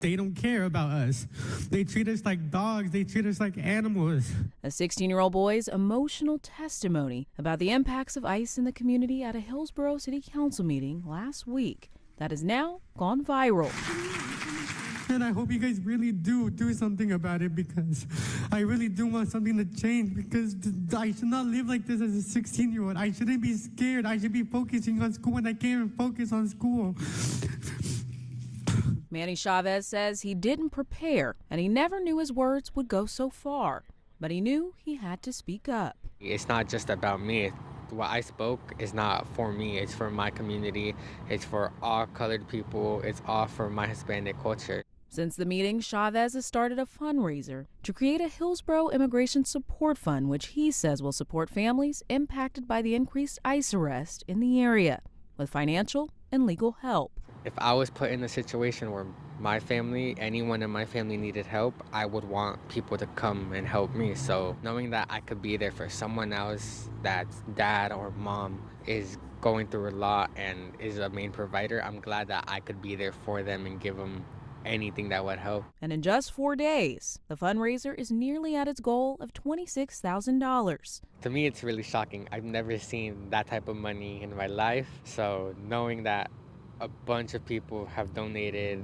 They don't care about us. They treat us like dogs. They treat us like animals. A 16-year-old boy's emotional testimony about the impacts of ICE in the community at a Hillsborough City Council meeting last week that has now gone viral. And I hope you guys really do something about it, because I really do want something to change, because I should not live like this as a 16-year-old. I shouldn't be scared. I should be focusing on school, and I can't even focus on school. Manny Chavez says he didn't prepare, and he never knew his words would go so far. But he knew he had to speak up. It's not just about me. What I spoke is not for me. It's for my community. It's for all colored people. It's all for my Hispanic culture. Since the meeting, Chavez has started a fundraiser to create a Hillsborough Immigration Support Fund, which he says will support families impacted by the increased ICE arrest in the area with financial and legal help. If I was put in a situation where my family, anyone in my family needed help, I would want people to come and help me. So knowing that I could be there for someone else that's dad or mom is going through a lot and is a main provider, I'm glad that I could be there for them and give them anything that would help. And in just 4 days, the fundraiser is nearly at its goal of $26,000. To me, it's really shocking. I've never seen that type of money in my life. So knowing that a bunch of people have donated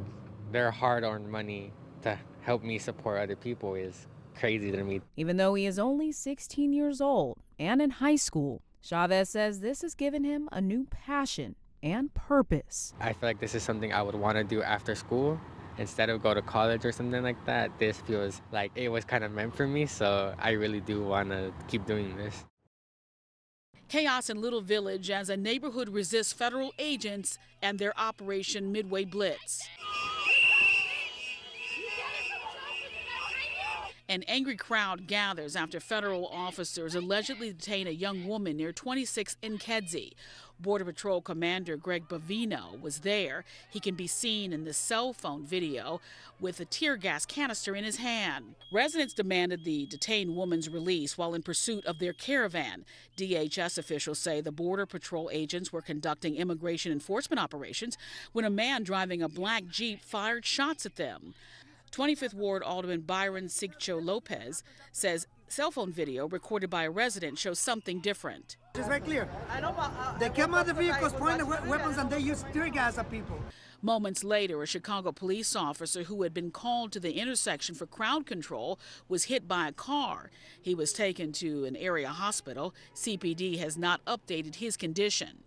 their hard-earned money to help me support other people is crazy to me. Even though he is only 16 years old and in high school, Chavez says this has given him a new passion and purpose. I feel like this is something I would want to do after school. Instead of go to college or something like that, this feels like it was kind of meant for me, so I really do want to keep doing this. Chaos in Little Village as a neighborhood resists federal agents and their Operation Midway Blitz. An angry crowd gathers after federal officers allegedly detain a young woman near 26 in Kedzie. Border Patrol Commander Greg Bavino was there. He can be seen in the cell phone video with a tear gas canister in his hand. Residents demanded the detained woman's release while in pursuit of their caravan. DHS officials say the Border Patrol agents were conducting immigration enforcement operations when a man driving a black Jeep fired shots at them. 25th Ward Alderman Byron Sigcho Lopez says cell phone video recorded by a resident shows something different. It's very clear. They came out of the vehicles, pointed weapons, and they used tear gas at people. Moments later, a Chicago police officer who had been called to the intersection for crowd control was hit by a car. He was taken to an area hospital. CPD has not updated his condition.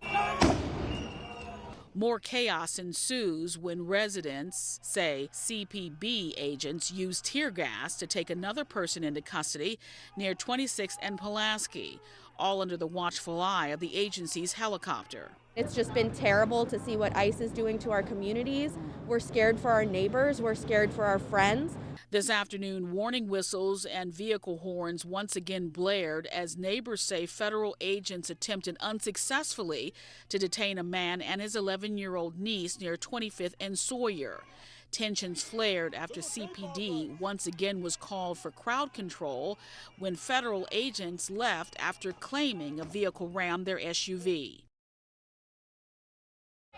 More chaos ensues when residents say CPB agents used tear gas to take another person into custody near 26th and Pulaski, all under the watchful eye of the agency's helicopter. It's just been terrible to see what ICE is doing to our communities. We're scared for our neighbors. We're scared for our friends. This afternoon, warning whistles and vehicle horns once again blared as neighbors say federal agents attempted unsuccessfully to detain a man and his 11-year-old niece near 25th and Sawyer. Tensions flared after CPD once again was called for crowd control when federal agents left after claiming a vehicle rammed their SUV.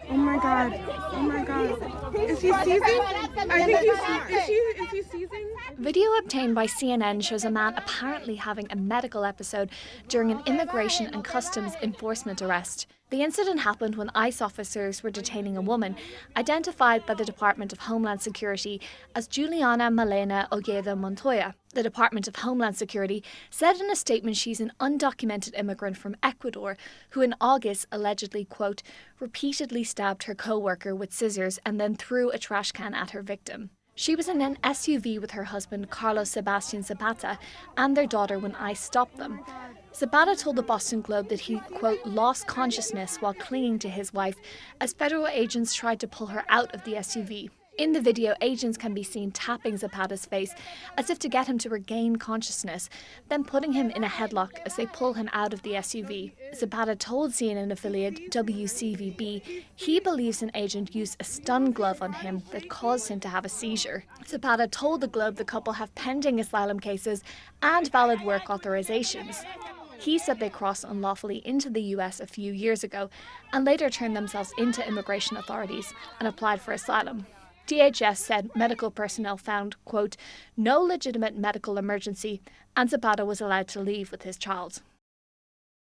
Oh my God. Oh my God. Is he seizing? I think is he seizing? Video obtained by CNN shows a man apparently having a medical episode during an immigration and customs enforcement arrest. The incident happened when ICE officers were detaining a woman identified by the Department of Homeland Security as Juliana Malena Ojeda Montoya. The Department of Homeland Security said in a statement she's an undocumented immigrant from Ecuador who in August allegedly, quote, repeatedly stabbed her co-worker with scissors and then threw a trash can at her victim. She was in an SUV with her husband, Carlos Sebastian Zapata, and their daughter when ICE stopped them. Zapata told the Boston Globe that he, quote, lost consciousness while clinging to his wife as federal agents tried to pull her out of the SUV. In the video, agents can be seen tapping Zapata's face as if to get him to regain consciousness, then putting him in a headlock as they pull him out of the SUV. Zapata told CNN affiliate WCVB he believes an agent used a stun glove on him that caused him to have a seizure. Zapata told the Globe the couple have pending asylum cases and valid work authorizations. He said they crossed unlawfully into the US a few years ago and later turned themselves into immigration authorities and applied for asylum. DHS said medical personnel found, quote, no legitimate medical emergency, and Zapata was allowed to leave with his child.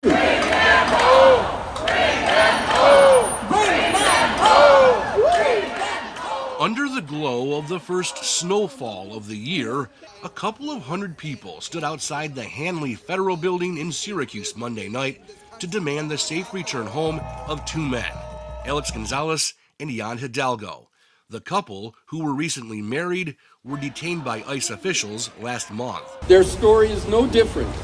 Bring them home! Bring them home! Bring them home! Bring them home! Under the glow of the first snowfall of the year, a couple of hundred people stood outside the Hanley Federal Building in Syracuse Monday night to demand the safe return home of two men, Alex Gonzalez and Jan Hidalgo. The couple, who were recently married, were detained by ICE officials last month. Their story is no different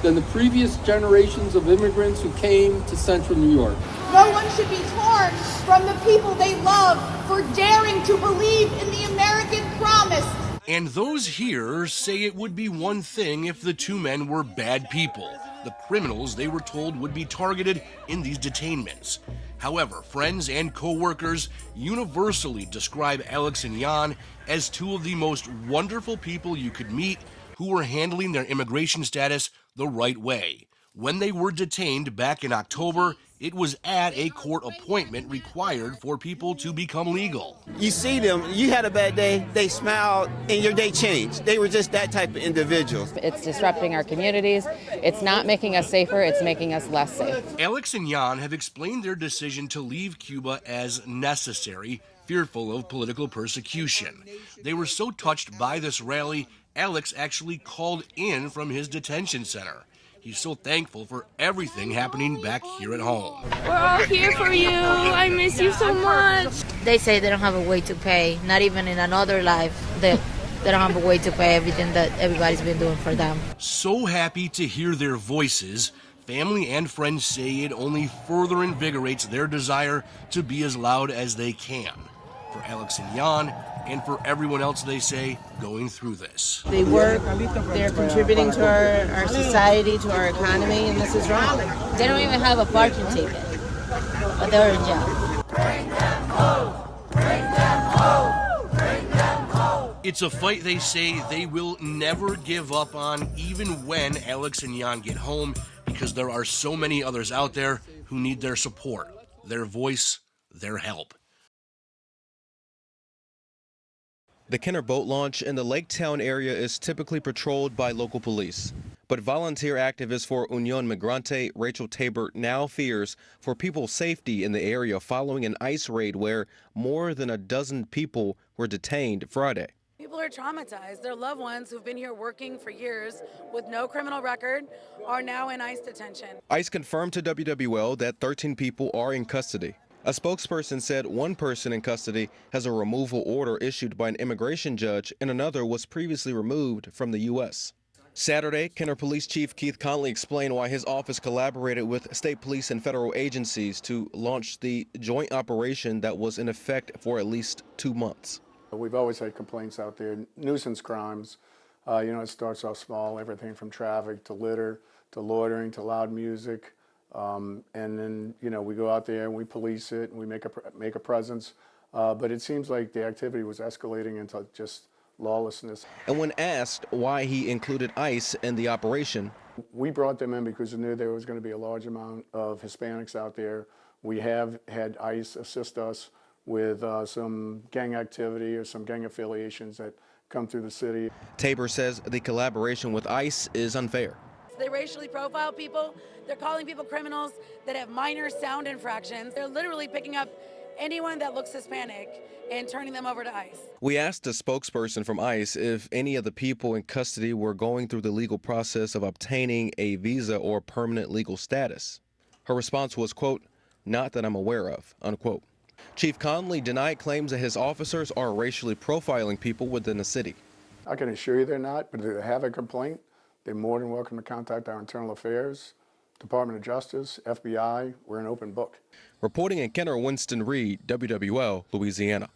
than the previous generations of immigrants who came to central New York. No one should be torn from the people they love for daring to believe in the American promise. And those here say it would be one thing if the two men were bad people, the criminals they were told would be targeted in these detainments. However, friends and co-workers universally describe Alex and Jan as two of the most wonderful people you could meet who were handling their immigration status the right way. When they were detained back in October, it was at a court appointment required for people to become legal. You see them, you had a bad day, they smiled, and your day changed. They were just that type of individuals. It's disrupting our communities. It's not making us safer, it's making us less safe. Alex and Jan have explained their decision to leave Cuba as necessary, fearful of political persecution. They were so touched by this rally, Alex actually called in from his detention center. He's so thankful for everything happening back here at home. We're all here for you. I miss you so much. They say they don't have a way to pay, not even in another life, they don't have a way to pay everything that everybody's been doing for them. So happy to hear their voices. Family and friends say it only further invigorates their desire to be as loud as they can. For Alex and Jan, and for everyone else, they say, going through this. They work, they're contributing to our society, to our economy, and this is wrong. They don't even have a parking ticket, but they're in jail. Bring them home! Bring them home! Bring them home! It's a fight they say they will never give up on, even when Alex and Jan get home, because there are so many others out there who need their support, their voice, their help. The Kenner boat launch in the Lake Town area is typically patrolled by local police. But volunteer activist for Unión Migrante, Rachel Tabor, now fears for people's safety in the area following an ICE raid where more than a dozen people were detained Friday. People are traumatized. Their loved ones who've been here working for years with no criminal record are now in ICE detention. ICE confirmed to WWL that 13 people are in custody. A spokesperson said one person in custody has a removal order issued by an immigration judge and another was previously removed from the U.S. Saturday, Kenner Police Chief Keith Conley explained why his office collaborated with state police and federal agencies to launch the joint operation that was in effect for at least 2 months. We've always had complaints out there, nuisance crimes. It starts off small, everything from traffic to litter to loitering to loud music. And then, we go out there and we police it and we make a presence. But it seems like the activity was escalating into just lawlessness. And when asked why he included ICE in the operation, we brought them in because we knew there was going to be a large amount of Hispanics out there. We have had ICE assist us with some gang activity or some gang affiliations that come through the city. Tabor says the collaboration with ICE is unfair. They racially profile people. They're calling people criminals that have minor sound infractions. They're literally picking up anyone that looks Hispanic and turning them over to ICE. We asked a spokesperson from ICE if any of the people in custody were going through the legal process of obtaining a visa or permanent legal status. Her response was, quote, "Not that I'm aware of," unquote. Chief Conley denied claims that his officers are racially profiling people within the city. I can assure you they're not, but if they have a complaint, they're more than welcome to contact our Internal Affairs, Department of Justice, FBI. We're an open book. Reporting in Kenner, Winston Reed, WWL, Louisiana.